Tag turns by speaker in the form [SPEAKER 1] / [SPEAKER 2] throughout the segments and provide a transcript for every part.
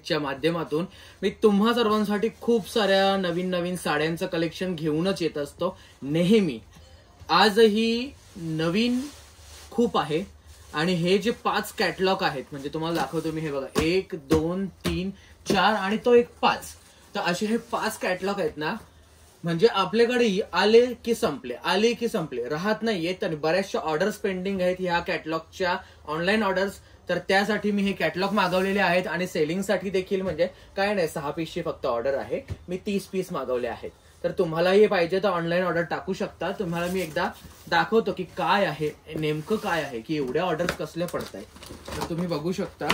[SPEAKER 1] च्या माध्यमातून मी तुम्हा सर्वांसाठी खूप साऱ्या नवीन नवीन साड्यांचं कलेक्शन घेऊनच येत असतो नेहमी. आजही नवीन खूप आहे आणि हे जे 5 कॅटलॉग आहेत म्हणजे तुम्हाला दाखवतो मी. हे बघा 1 2 3 4 आणि तो एक 5. तर असे हे 5 कॅटलॉग आहेत ना, म्हणजे आपल्याकडे आले की संपले राहत नाहीयेत. आणि बऱ्याचशा ऑर्डर्स पेंडिंग आहेत ह्या कॅटलॉगच्या, ऑनलाईन ऑर्डर्स. तर त्यासाठी मी हे कॅटलॉग मागवलेले आहेत आणि सेलिंगसाठी देखील म्हणजे काय नाही 6 पीसची फक्त ऑर्डर आहे. मी 30 पीस मागवले आहेत. तर तुम्हालाही पाहिजे तर ऑनलाईन ऑर्डर टाकू शकता. तुम्हाला मी एकदा दाखवतो की काय आहे नेमकं काय आहे की एवढ्या ऑर्डर्स कसले पडत आहेत. तर तुम्ही बघू शकता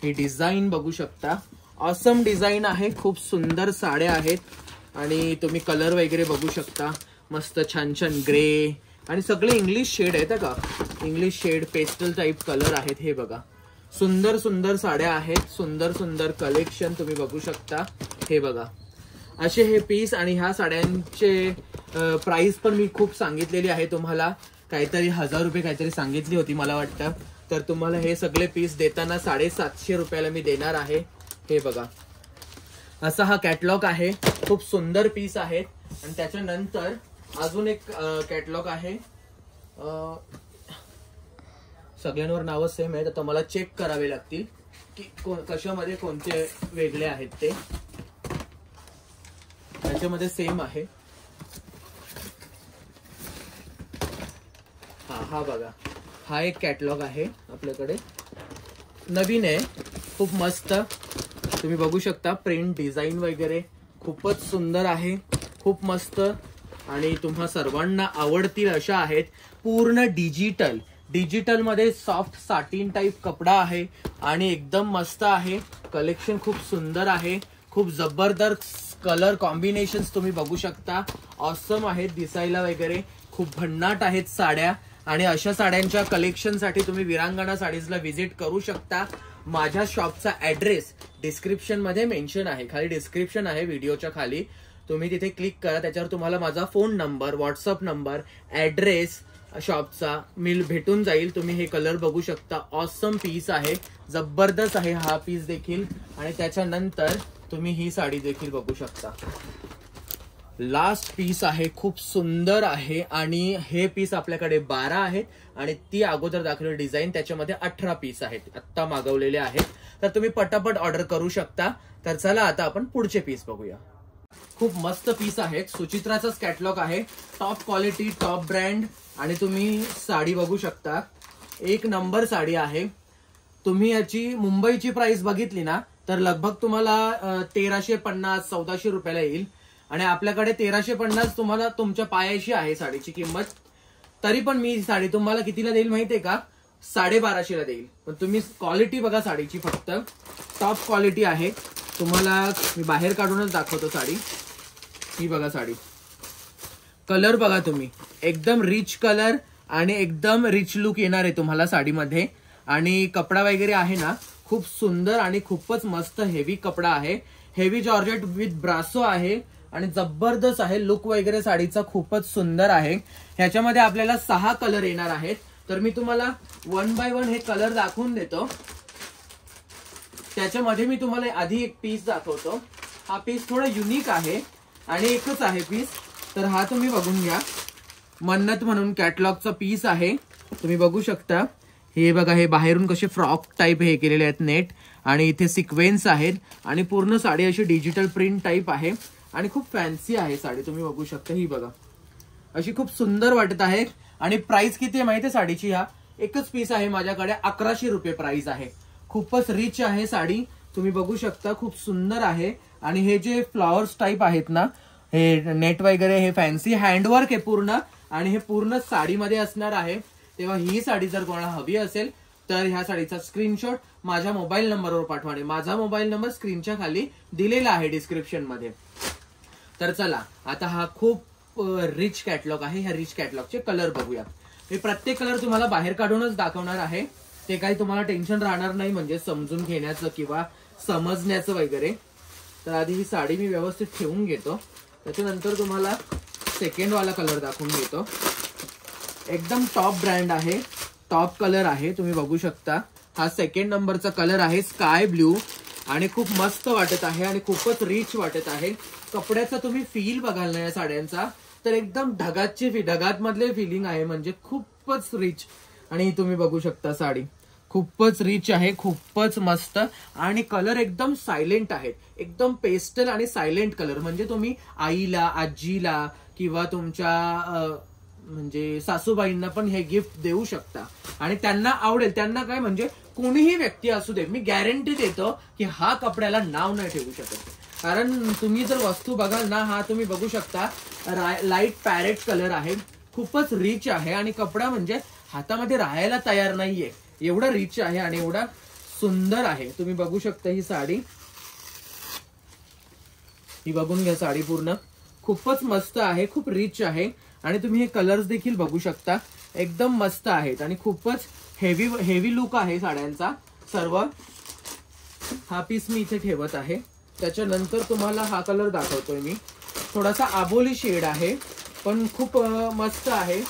[SPEAKER 1] ही डिझाईन बघू शकता. ऑसम डिझाईन आहे, खूप सुंदर साड्या आहेत आणि तुम्ही कलर वगैरे बघू शकता. मस्त छान छान ग्रे आणि सगळे इंग्लिश शेड आहेत का, English shade pastel type colour आहेत. हे बघा सुंदर सुंदर साड्या आहेत, सुंदर सुंदर कलेक्शन तुम्ही बघू शकता. हे बघा असे हे पीस आणि ह्या साड्यांचे प्राइस पण मी खूप सांगितलेली आहे तुम्हाला. काहीतरी 1000 रुपये काहीतरी सांगितली होती मला वाटतं. तर तुम्हाला हे सगळे पीस देताना 750 रुपयाला मी देणार आहे. हे बघा असा हा कॅटलॉग आहे, खूप सुंदर पीस आहेत. आणि त्याच्यानंतर अजून एक कॅटलॉग आहे. सगळ्यांवर नावं सेम आहेत, आता मला चेक करावे लागतील की कशामध्ये कोणते वेगळे आहेत ते. त्याच्यामध्ये सेम आहे. हा बघा हा एक कॅटलॉग आहे आपल्याकडे, नवीन आहे, खूप मस्त. तुम्ही बघू शकता प्रिंट डिझाईन वगैरे खूपच सुंदर आहे, खूप मस्त आणि तुम्हा सर्वांना आवडतील अशा आहेत. पूर्ण डिजिटल मध्ये सॉफ्ट साटिन टाइप कपडा आहे आणि एकदम मस्त आहे. कलेक्शन खूप सुंदर आहे, खूप जबरदस्त कलर कॉम्बिनेशन्स तुम्ही बघू शकता. ऑसम आहेत दिसायला वगैरे, खूप भन्नाट आहेत साड्या. आणि अशा साड्यांच्या कलेक्शनसाठी तुम्ही विरांगणा साडीजला व्हिजिट करू शकता. माझ्या शॉपचा ऍड्रेस डिस्क्रिप्शन मध्ये मेन्शन आहे, खाली डिस्क्रिप्शन आहे व्हिडिओच्या खाली. तुम्ही तिथे क्लिक करा, त्याच्यावर तुम्हाला माझा phone number, WhatsApp number, address शॉपचा भेटून जाईल. तुम्ही हे कलर बघू शकता, ऑसम पीस आहे, जबरदस्त आहे हा पीस देखील. आणि त्याच्यानंतर तुम्ही ही साडी देखील बघू शकता. लास्ट पीस आहे, खूप सुंदर आहे आणि हे पीस आपल्याकडे 12 आहेत आणि ती अगोदर दाखवलेली डिझाईन त्याच्यामध्ये 18 पीस आहेत, आत्ता मागवलेले आहेत. तर तुम्ही पटापट ऑर्डर करू शकता. तर चला आता आपण पुढचे पीस बघूया. खूप मस्त पीस आहेत, सुचित्राचाच कॅटलॉग आहे, टॉप क्वालिटी टॉप ब्रँड. आणि तुम्ही साडी बघू शकता, एक नंबर साडी आहे. तुम्ही याची मुंबईची प्राइस बघितली ना तर लगभग तुम्हाला 1350-1400 रुपयाला येईल. आणि आपल्याकडे 1350 तुम्हाला तुमच्या पायाशी आहे साडीची किंमत. तरी पण मी साडी तुम्हाला कितीला देईल माहितीये का, 1250ला देईल. पण तुम्ही क्वालिटी बघा साडीची, फक्त टॉप क्वालिटी आहे. तुम्हाला मी बाहेर काढूनच दाखवतो साडी. ही बघा साडी, कलर बघा तुम्ही, एकदम रिच कलर आणि एकदम रिच लुक येणार आहे तुम्हाला साडीमध्ये. आणि कपडा वगैरे आहे ना खूप सुंदर आणि खूपच मस्त हेवी कपडा आहे. हेवी जॉर्जेट विथ ब्रासो आहे आणि जबरदस्त आहे. लुक वगैरे साडीचा खूपच सुंदर आहे. ह्याच्यामध्ये आपल्याला 6 कलर येणार आहेत. तर मी तुम्हाला 1 बाय 1 हे कलर दाखवून देतो. त्याच्यामध्ये मी तुम्हाला आधी एक पीस दाखवतो. हा पीस थोडा युनिक आहे आणि एकच आहे पीस. तर हा तुम्ही बघून घ्या, मन्नत म्हणून कॅटलॉगचा पीस आहे. तुम्ही बघू शकता, हे बघा हे बाहेरून कसे फ्रॉक टाइप हे केलेले आहेत नेट आणि इथे सिक्वेन्स आहेत आणि पूर्ण साडी अशी डिजिटल प्रिंट टाइप आहे आणि खूप फॅन्सी आहे साडी. तुम्ही बघू शकता, ही बघा अशी खूप सुंदर वाटत आहे. आणि प्राइस किती आहे माहिती आहे साडीची, हा एकच पीस आहे माझ्याकडे, 1100 रुपये प्राइस आहे. खूपच रिच आहे साडी, तुम्ही बघू शकता, खूप सुंदर आहे. आणि हे जे फ्लॉवर्स टाइप आहेत ना, हे नेट वगैरे हे फॅन्सी हँडवर्क आहे पूर्ण आणि हे पूर्ण साडीमध्ये असणार आहे. तेव्हा ही साडी जर कोणाला हवी असेल तर ह्या साडीचा स्क्रीनशॉट माझ्या मोबाईल नंबरवर पाठवा. माझा मोबाईल नंबर स्क्रीनच्या खाली दिलेला आहे डिस्क्रिप्शन मध्ये. तर चला आता हा खूप रिच कॅटलॉग आहे, ह्या रिच कॅटलॉगचे कलर बघूया. हे प्रत्येक कलर तुम्हाला बाहेर काढूनच दाखवणार आहे, ते काही तुम्हाला टेन्शन राहणार नाही म्हणजे समजून घेण्याचं किंवा समजण्याचं वगैरे. तर आधी ही साडी मी व्यवस्थित ठेवून घेतो, त्याच्यानंतर तुम्हाला सेकंड वाला कलर दाखवून घेतो. एकदम टॉप ब्रँड आहे, टॉप कलर आहे, तुम्ही बघू शकता. हा सेकंड नंबरचा कलर आहे स्काय ब्ल्यू आणि खूप मस्त वाटत आहे आणि खूपच रिच वाटत आहे. कपड्याचा तुम्ही फील बघाल ना या साड्यांचा तर एकदम ढगात मधले फिलिंग आहे, म्हणजे खूपच रिच. आणि तुम्ही बघू शकता साडी खूपच रिच आहे, खूपच मस्त. आणि कलर एकदम सायलेंट आहेत, एकदम पेस्टल आणि सायलेंट कलर. म्हणजे तुम्ही आईला, आजीला किंवा तुमच्या म्हणजे सासूबाईंना पण हे गिफ्ट देऊ शकता आणि त्यांना आवडेल. त्यांना काय म्हणजे कोणीही व्यक्ती असू दे, मी गॅरंटी देतो की हा कपड्याला नाव नाही ठेवू शकत. कारण तुम्ही जर वस्तू बघाल ना, हा तुम्ही बघू शकता लाईट पॅरेट कलर आहे, खूपच रिच आहे आणि कपडा म्हणजे हातामध्ये राहायला तयार नाहीये, एवढं रिच आहे आणि एवढा सुंदर आहे. तुम्ही बघू शकता ही साडी, ही बघून घ्या साडी पूर्ण खूपच मस्त आहे, खूप रिच आहे. आणि तुम्ही हे कलर्स देखील बघू शकता, एकदम मस्त आहेत आणि खूपच हेवी लुक आहे साड्यांचा सर्व. हा पीस मी इथे ठेवत आहे. त्याच्यानंतर तुम्हाला हा कलर दाखवतोय मी, थोडासा आबोली शेड आहे पण खूप मस्त आहे.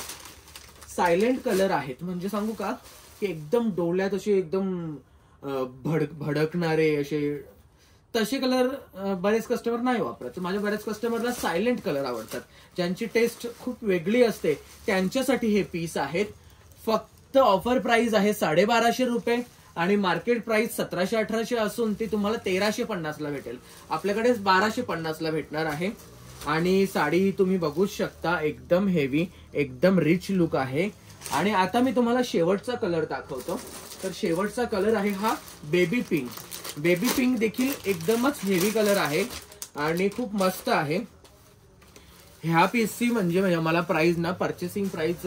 [SPEAKER 1] सायलेंट कलर आहेत, म्हणजे सांगू का की एकदम डोळ्यात असे एकदम भडकणारे असे तसे कलर बरेच कस्टमर नाही वापरत. माझ्या बऱ्याच कस्टमरला सायलेंट कलर आवडतात, ज्यांची टेस्ट खूप वेगळी असते, त्यांच्यासाठी हे पीस आहेत. फक्त ऑफर प्राइस आहे 1250 रुपये आणि मार्केट प्राइस 1700-1800 असून ती तुम्हाला 1350 ला भेटेल. आपल्याकडे 1250 ला भेटणार आहे. आणि साडी तुम्ही बघूच शकता, एकदम हेवी, एकदम रिच लुक आहे. आणि आता मी तुम्हाला शेवटचा कलर दाखवतो. तर शेवटचा कलर आहे हा बेबी पिंक. बेबी पिंक देखील एकदमच हेवी कलर आहे आणि खूप मस्त आहे. ह्या पीसची म्हणजे मला प्राइस ना, पर्चेसिंग प्राइस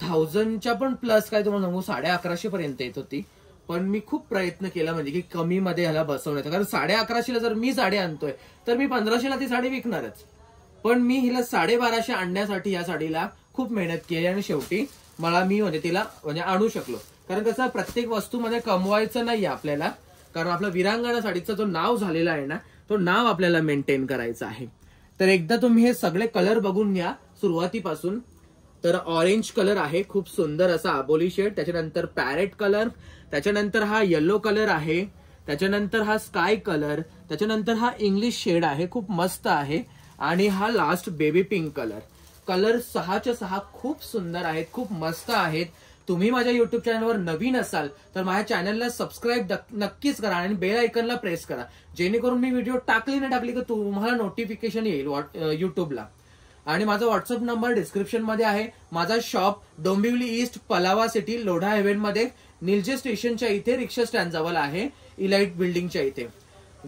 [SPEAKER 1] 1000च्या पण प्लस काय तुम्हाला सांगू, 1150 पर्यंत येत होती. पण मी खूप प्रयत्न केला म्हणजे की कमी मध्ये ह्याला बसवण्याचा. कारण 1150ला जर मी साडी आणतोय तर मी 1500ला ती साडी विकणारच. पण मी हिला 1250 आणण्यासाठी या साडीला खूप मेहनत केली आणि शेवटी मी तिला आणू शकलो. कारण कसं प्रत्येक वस्तूमध्ये कमवायचं नाहीये आपल्याला, कारण आपला विरांगणा साडीचा जो नाव झालेला आहे ना, तो नाव आपल्याला मेंटेन करायचा आहे. तर एकदा तुम्ही हे सगळे कलर बघून घ्या सुरुवातीपासून. तर ऑरेंज कलर आहे, खूप सुंदर असा आबोली शेड. त्याच्यानंतर पॅरेट कलर, त्याच्यानंतर हा येलो कलर आहे, त्याच्यानंतर हा स्काय कलर, त्याच्यानंतर हा इंग्लिश शेड आहे, खूप मस्त आहे. आणि हा last baby pink colour. Colour 6च्या 6 खूप सुंदर आहेत, खूप मस्त आहेत. तुम्ही माझ्या युट्यूब चॅनलवर नवीन असाल तर माझ्या चॅनलला सबस्क्राईब नक्कीच करा आणि बेल आयकनला प्रेस करा, जेणेकरून मी व्हिडिओ टाकली की तुम्हाला नोटिफिकेशन येईल युट्यूबला. आणि माझा व्हॉट्सअप नंबर डिस्क्रिप्शन मध्ये आहे. माझा shop Dombivli east, Palava city, Lodha heaven मध्ये, निलजे स्टेशनच्या इथे, रिक्षा स्टँड जवळ आहे, इलाइट बिल्डिंगच्या इथे.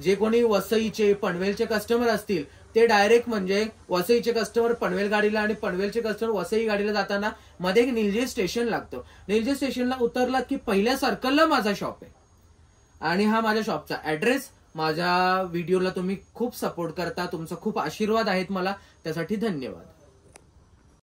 [SPEAKER 1] जे कोणी वसईचे, पनवेलचे कस्टमर असतील ते डायरेक्ट म्हणजे वसईचे कस्टमर पनवेल गाडीला आणि पनवेलचे कस्टमर वसई गाडीला जाताना मध्ये निलजे स्टेशन लागतं. निलजे स्टेशनला उतरला की पहिल्या सर्कलला माझा शॉप आहे. आणि हा माझ्या शॉपचा ऍड्रेस. माझ्या व्हिडिओला तुम्ही खूप सपोर्ट करता, तुमचा खूप आशीर्वाद आहेत मला, त्यासाठी धन्यवाद.